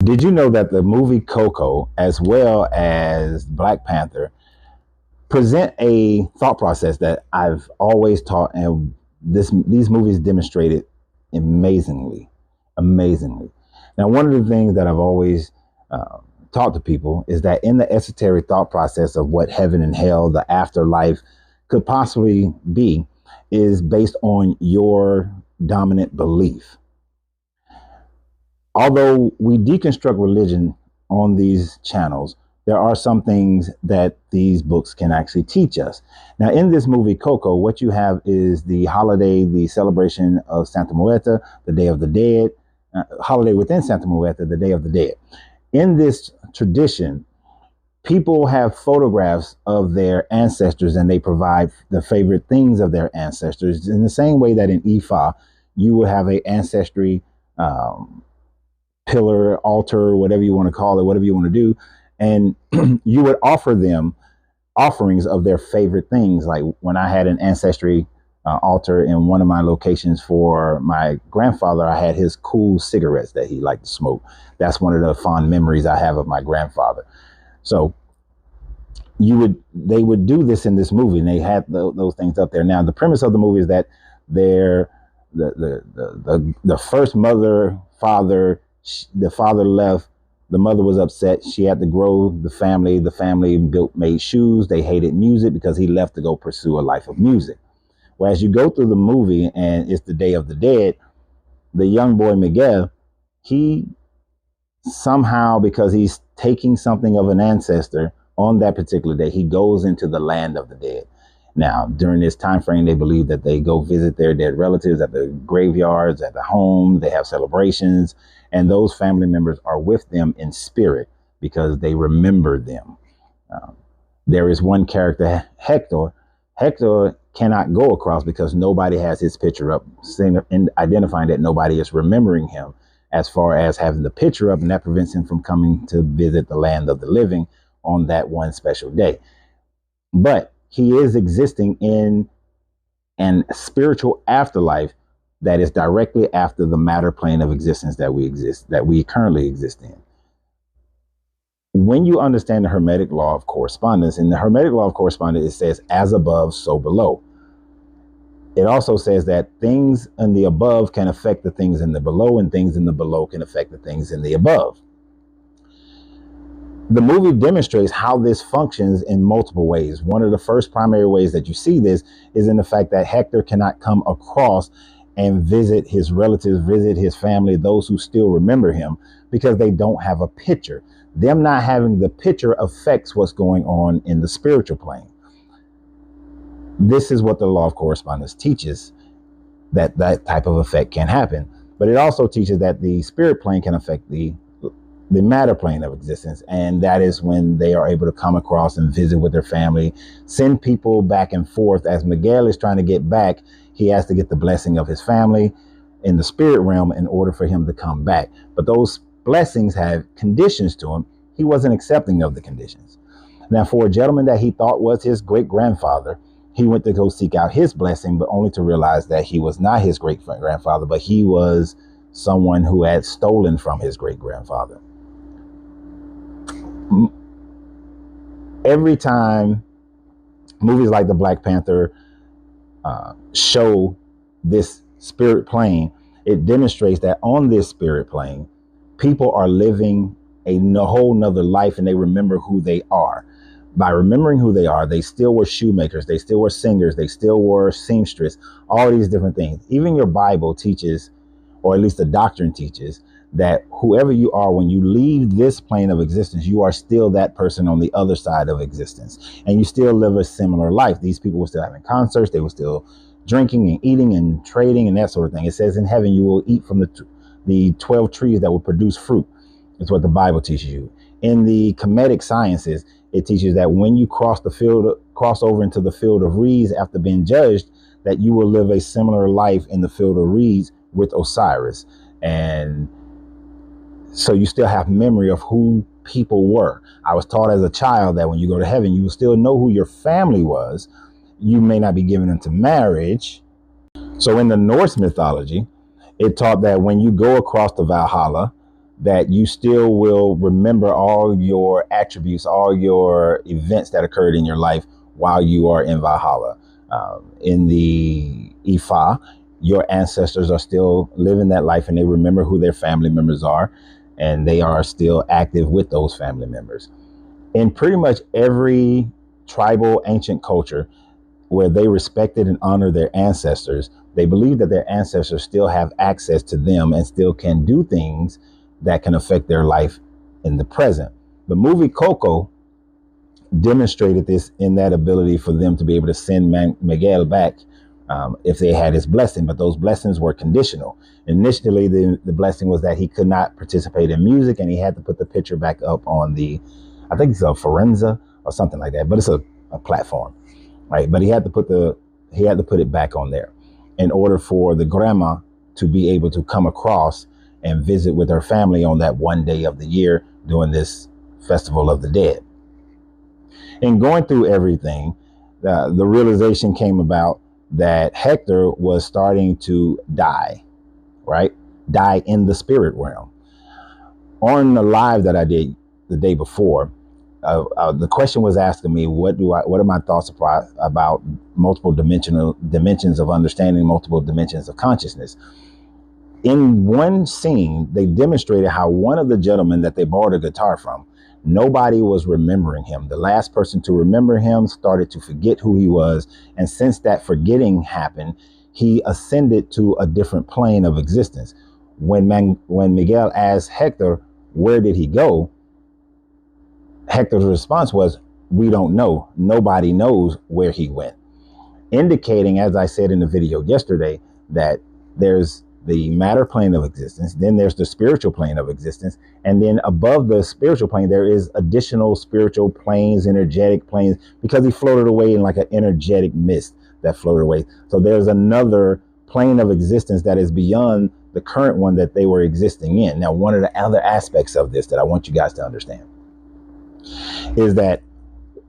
Did you know that the movie Coco, as well as Black Panther, present a thought process that I've always taught, and these movies demonstrate it amazingly, amazingly. Now, one of the things that I've always uh, taught to people is that in the esoteric thought process of what heaven and hell, the afterlife, could possibly be, is based on your dominant belief. Although we deconstruct religion on these channels, there are some things that these books can actually teach us. Now, in this movie, Coco, what you have is the holiday, the celebration of Santa Muerta, the Day of the Dead, holiday within Santa Muerta, the Day of the Dead. In this tradition, people have photographs of their ancestors and they provide the favorite things of their ancestors in the same way that in Ifa, you will have an ancestry pillar, altar, whatever you want to call it, whatever you want to do. And you would offer them offerings of their favorite things. Like when I had an ancestry altar in one of my locations for my grandfather, I had his cool cigarettes that he liked to smoke. That's one of the fond memories I have of my grandfather. So they would do this in this movie, and they had those things up there. Now, the premise of the movie is that they're the first mother, father, the father left. The mother was upset. She had to grow the family. The family made shoes. They hated music because he left to go pursue a life of music. Well, as you go through the movie and it's the Day of the Dead, the young boy Miguel, he somehow, because he's taking something of an ancestor on that particular day, he goes into the land of the dead. Now, during this time frame, they believe that they go visit their dead relatives at the graveyards, at the home. They have celebrations, and those family members are with them in spirit because they remember them. There is one character, Hector. Hector cannot go across because nobody has his picture up, identifying that nobody is remembering him as far as having the picture up, and that prevents him from coming to visit the land of the living on that one special day. But he is existing in an spiritual afterlife that is directly after the matter plane of existence that we currently exist in. When you understand the Hermetic law of correspondence, in the Hermetic law of correspondence, it says, as above, so below. It also says that things in the above can affect the things in the below, and things in the below can affect the things in the above. The movie demonstrates how this functions in multiple ways. One of the first primary ways that you see this is in the fact that Hector cannot come across and visit his relatives, visit his family, those who still remember him, because they don't have a picture. Them not having the picture affects what's going on in the spiritual plane. This is what the law of correspondence teaches, that type of effect can happen. But it also teaches that the spirit plane can affect the matter plane of existence, and that is when they are able to come across and visit with their family, send people back and forth. As Miguel is trying to get back, he has to get the blessing of his family in the spirit realm in order for him to come back. But those blessings have conditions to him. He wasn't accepting of the conditions. Now, for a gentleman that he thought was his great grandfather, he went to go seek out his blessing, but only to realize that he was not his great grandfather, but he was someone who had stolen from his great grandfather. Every time movies like the Black Panther show this spirit plane, it demonstrates that on this spirit plane, people are living a whole nother life, and they remember who they are. By remembering who they are, they still were shoemakers, they still were singers, they still were seamstress, all these different things. Even your Bible teaches, or at least the doctrine teaches, that whoever you are, when you leave this plane of existence, you are still that person on the other side of existence, and you still live a similar life. These people were still having concerts, they were still drinking and eating and trading and that sort of thing. It says in heaven you will eat from the 12 trees that will produce fruit. It's what the Bible teaches you. In the comedic sciences, it teaches that when you cross over into the field of reeds after being judged, that you will live a similar life in the field of reeds with Osiris. And so you still have memory of who people were. I was taught as a child that when you go to heaven, you will still know who your family was. You may not be given into marriage. So in the Norse mythology, it taught that when you go across the Valhalla, that you still will remember all your attributes, all your events that occurred in your life while you are in Valhalla. In the Ifa, your ancestors are still living that life and they remember who their family members are, and they are still active with those family members. In pretty much every tribal ancient culture where they respected and honored their ancestors, they believe that their ancestors still have access to them and still can do things that can affect their life in the present. The movie Coco demonstrated this in that ability for them to be able to send Miguel back if they had his blessing, but those blessings were conditional. Initially, the blessing was that he could not participate in music and he had to put the picture back up on the, I think it's a Forenza or something like that, but it's a platform, right? But he had to put it back on there in order for the grandma to be able to come across and visit with her family on that one day of the year during this Festival of the Dead. And going through everything, the realization came about that Hector was starting to die, right? Die in the spirit realm. On the live that I did the day before, the question was asking me, what are my thoughts about multiple dimensions of understanding, multiple dimensions of consciousness? In one scene, they demonstrated how one of the gentlemen that they borrowed a guitar from, nobody was remembering him. The last person to remember him started to forget who he was. And since that forgetting happened, he ascended to a different plane of existence. When Miguel asked Hector, where did he go? Hector's response was, we don't know. Nobody knows where he went. Indicating, as I said in the video yesterday, that there's the matter plane of existence, then there's the spiritual plane of existence, and then above the spiritual plane, there is additional spiritual planes, energetic planes, because he floated away in like an energetic mist that floated away. So there's another plane of existence that is beyond the current one that they were existing in. Now, one of the other aspects of this that I want you guys to understand is that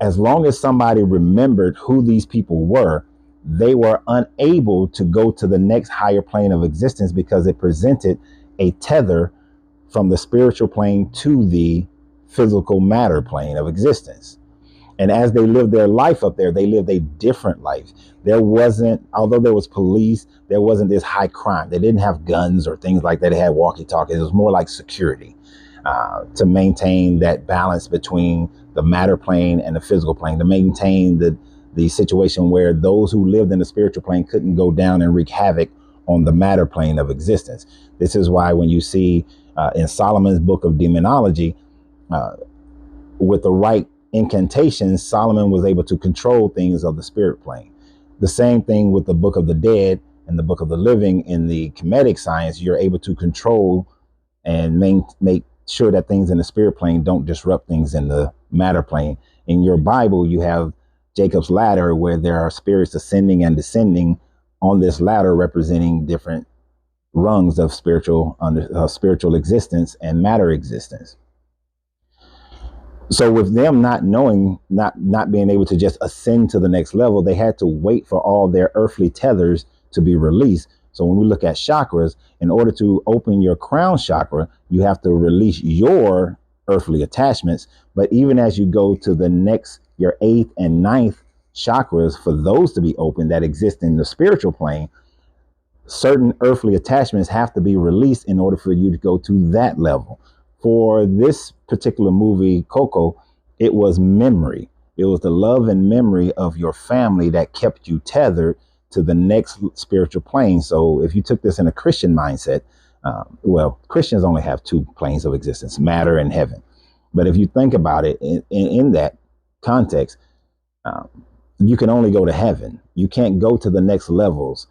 as long as somebody remembered who these people were, they were unable to go to the next higher plane of existence because it presented a tether from the spiritual plane to the physical matter plane of existence. And as they lived their life up there, they lived a different life. There wasn't, although there was police, there wasn't this high crime. They didn't have guns or things like that. They had walkie-talkies. It was more like security to maintain that balance between the matter plane and the physical plane, to maintain the situation where those who lived in the spiritual plane couldn't go down and wreak havoc on the matter plane of existence. This is why when you see in Solomon's book of demonology, with the right incantations, Solomon was able to control things of the spirit plane. The same thing with the book of the dead and the book of the living in the Kemetic science. You're able to control and make sure that things in the spirit plane don't disrupt things in the matter plane. In your Bible, you have Jacob's ladder, where there are spirits ascending and descending on this ladder, representing different rungs of spiritual existence and matter existence. So with them not knowing, not being able to just ascend to the next level, they had to wait for all their earthly tethers to be released. So when we look at chakras, in order to open your crown chakra, you have to release your earthly attachments. But even as you go to the next, your 8th and 9th chakras, for those to be open that exist in the spiritual plane, certain earthly attachments have to be released in order for you to go to that level. For this particular movie, Coco, it was memory. It was the love and memory of your family that kept you tethered to the next spiritual plane. So if you took this in a Christian mindset, well, Christians only have 2 planes of existence, matter and heaven. But if you think about it in that context, you can only go to heaven. You can't go to the next levels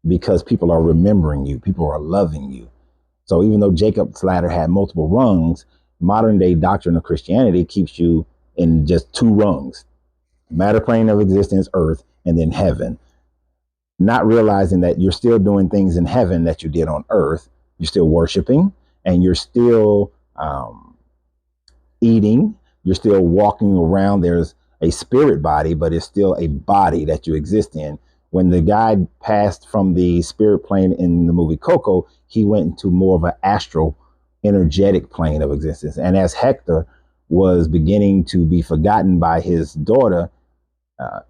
because people are remembering you. People are loving you. So even though Jacob's ladder had multiple rungs, modern day doctrine of Christianity keeps you in just 2 rungs: matter plane of existence, earth, and then heaven. Not realizing that you're still doing things in heaven that you did on earth. You're still worshiping, and you're still eating. You're still walking around. There's a spirit body, but it's still a body that you exist in. When the guy passed from the spirit plane in the movie Coco, he went into more of an astral energetic plane of existence. And as Hector was beginning to be forgotten by his daughter, uh,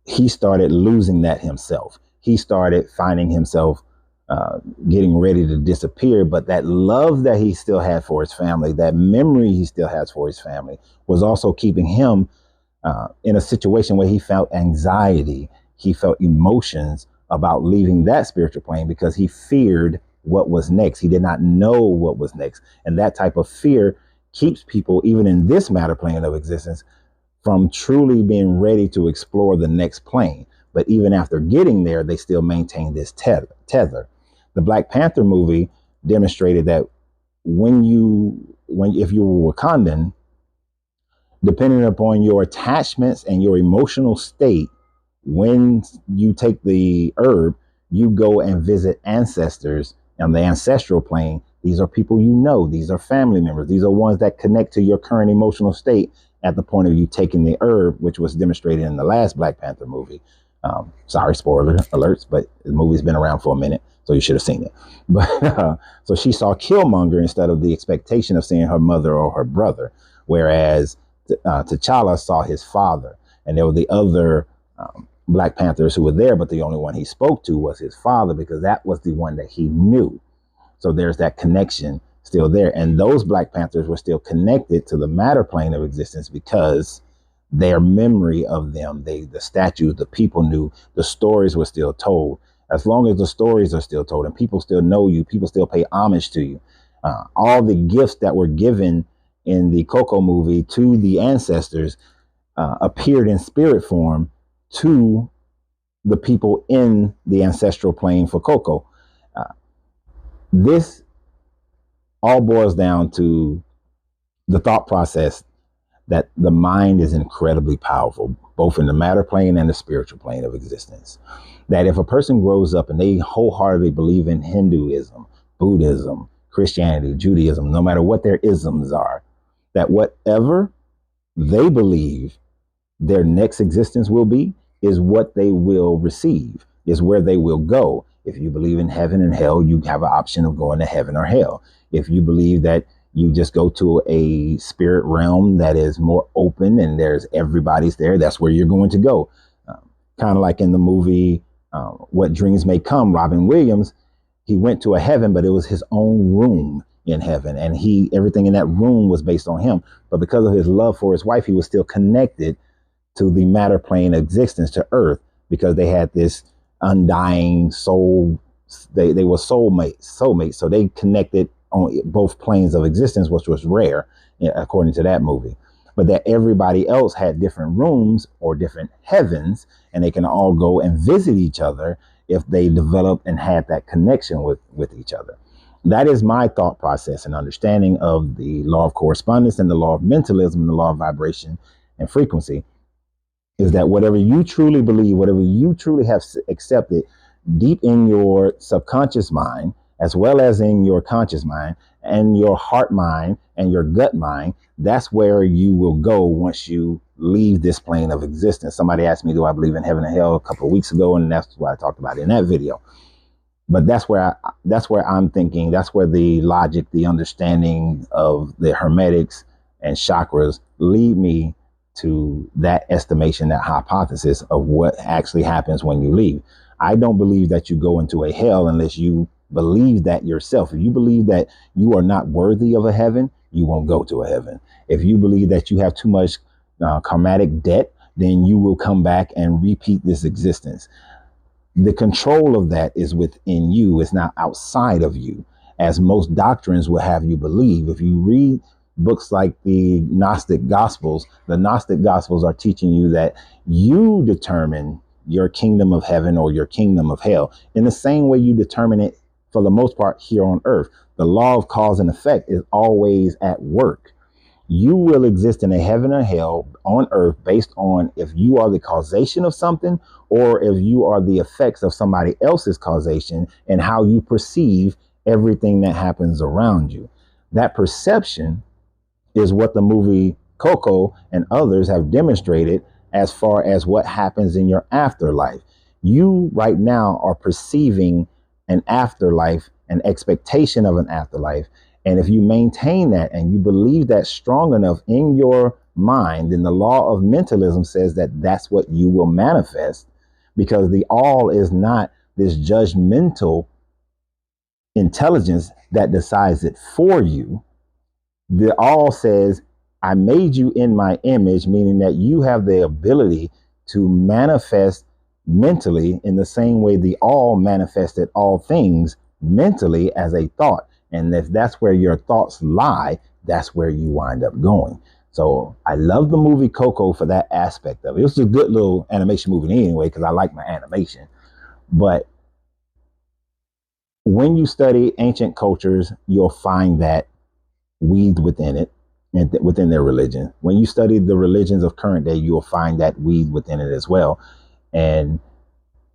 he started losing that himself. He started finding himself getting ready to disappear. But that love that he still had for his family, that memory he still has for his family, was also keeping him in a situation where he felt anxiety. He felt emotions about leaving that spiritual plane because he feared what was next. He did not know what was next. And that type of fear keeps people, even in this matter plane of existence, from truly being ready to explore the next plane. But even after getting there, they still maintain this tether. The Black Panther movie demonstrated that if you were Wakandan, depending upon your attachments and your emotional state, when you take the herb, you go and visit ancestors on the ancestral plane. These are people you know. These are family members. These are ones that connect to your current emotional state at the point of you taking the herb, which was demonstrated in the last Black Panther movie. Sorry, spoiler alerts, but the movie's been around for a minute, so you should have seen it. But so she saw Killmonger instead of the expectation of seeing her mother or her brother, whereas T'Challa saw his father. And there were the other Black Panthers who were there, but the only one he spoke to was his father, because that was the one that he knew. So there's that connection still there. And those Black Panthers were still connected to the matter plane of existence because their memory of them, the statues, the people knew, the stories were still told. As long as the stories are still told and people still know you, people still pay homage to you. All the gifts that were given in the Coco movie to the ancestors appeared in spirit form to the people in the ancestral plane for Coco. This all boils down to the thought process that the mind is incredibly powerful, both in the matter plane and the spiritual plane of existence. That if a person grows up and they wholeheartedly believe in Hinduism, Buddhism, Christianity, Judaism, no matter what their isms are, that whatever they believe their next existence will be is what they will receive, is where they will go. If you believe in heaven and hell, you have an option of going to heaven or hell. If you believe that you just go to a spirit realm that is more open and there's everybody's there, that's where you're going to go. Kind of like in the movie, What Dreams May Come, Robin Williams, he went to a heaven, but it was his own room in heaven. And everything in that room was based on him. But because of his love for his wife, he was still connected to the matter plane existence, to earth, because they had this undying soul. They were soulmates. So they connected on both planes of existence, which was rare, according to that movie. But that everybody else had different rooms or different heavens, and they can all go and visit each other if they developed and had that connection with each other. That is my thought process and understanding of the law of correspondence and the law of mentalism and the law of vibration and frequency, is that whatever you truly believe, whatever you truly have accepted deep in your subconscious mind, as well as in your conscious mind and your heart mind and your gut mind, that's where you will go once you leave this plane of existence. Somebody asked me, do I believe in heaven and hell, a couple of weeks ago? And that's what I talked about in that video. But that's where I'm thinking, that's where the logic, the understanding of the hermetics and chakras lead me to that estimation, that hypothesis of what actually happens when you leave. I don't believe that you go into a hell unless you believe that yourself. If you believe that you are not worthy of a heaven, you won't go to a heaven. If you believe that you have too much karmatic debt, then you will come back and repeat this existence. The control of that is within you. It's not outside of you, as most doctrines will have you believe. If you read books like the Gnostic Gospels are teaching you that you determine your kingdom of heaven or your kingdom of hell in the same way you determine it for the most part here on earth. The law of cause and effect is always at work. You will exist in a heaven or hell on earth based on if you are the causation of something or if you are the effects of somebody else's causation and how you perceive everything that happens around you. That perception is what the movie Coco and others have demonstrated as far as what happens in your afterlife. You right now are perceiving an afterlife, an expectation of an afterlife, And if you maintain that and you believe that strong enough in your mind, then the law of mentalism says that that's what you will manifest, because the all is not this judgmental intelligence that decides it for you. The all says, I made you in my image, meaning that you have the ability to manifest mentally in the same way the all manifested all things mentally as a thought. And if that's where your thoughts lie, that's where you wind up going. So I love the movie Coco for that aspect of it. It was a good little animation movie anyway, because I like my animation. But when you study ancient cultures, you'll find that weed within it and within their religion. When you study the religions of current day, you will find that weed within it as well. And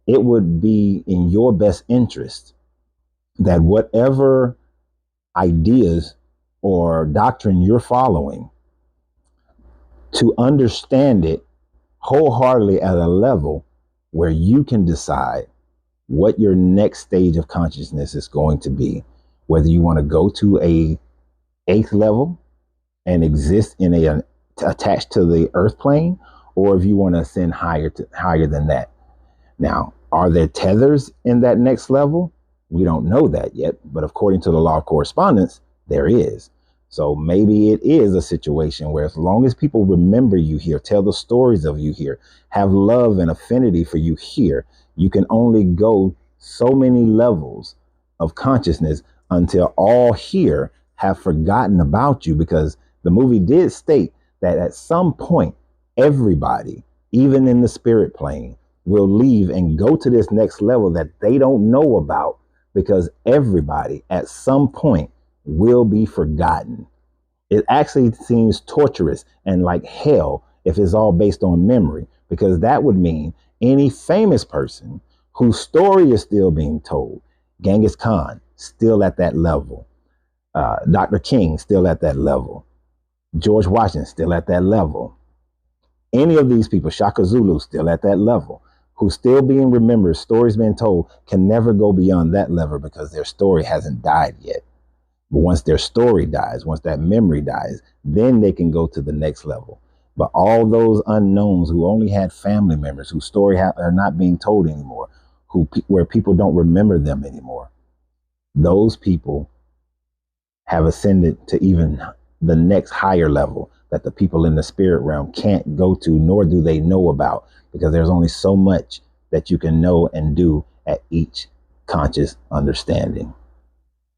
it would be in your best interest that whatever ideas or doctrine you're following, to understand it wholeheartedly at a level where you can decide what your next stage of consciousness is going to be, whether you want to go to a 8th level and exist in a attached to the earth plane, or if you want to ascend higher than that. Now, are there tethers in that next level? We don't know that yet, but according to the law of correspondence, there is. So maybe it is a situation where as long as people remember you here, tell the stories of you here, have love and affinity for you here, you can only go so many levels of consciousness until all here have forgotten about you, because the movie did state that at some point, everybody, even in the spirit plane, will leave and go to this next level that they don't know about, because everybody at some point will be forgotten. It actually seems torturous and like hell if it's all based on memory, because that would mean any famous person whose story is still being told, Genghis Khan, still at that level. Dr. King, still at that level. George Washington, still at that level. Any of these people, Shaka Zulu, still at that level, who's still being remembered, stories being told, can never go beyond that level because their story hasn't died yet. But once their story dies, once that memory dies, then they can go to the next level. But all those unknowns who only had family members, whose story are not being told anymore, where people don't remember them anymore, those people have ascended to even the next higher level that the people in the spirit realm can't go to, nor do they know about, because there's only so much that you can know and do at each conscious understanding.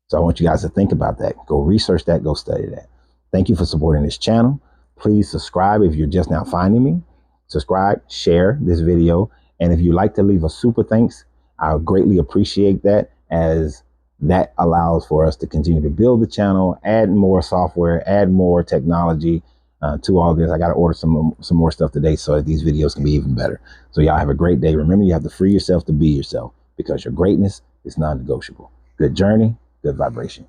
So I want you guys to think about that. Go research that. Go study that. Thank you for supporting this channel. Please subscribe if you're just now finding me. Subscribe, share this video. And if you'd like to leave a super thanks, I would greatly appreciate that, as that allows for us to continue to build the channel, add more software, add more technology to all this. I got to order some more stuff today so that these videos can be even better. So y'all have a great day. Remember, you have to free yourself to be yourself, because your greatness is non-negotiable. Good journey. Good vibration.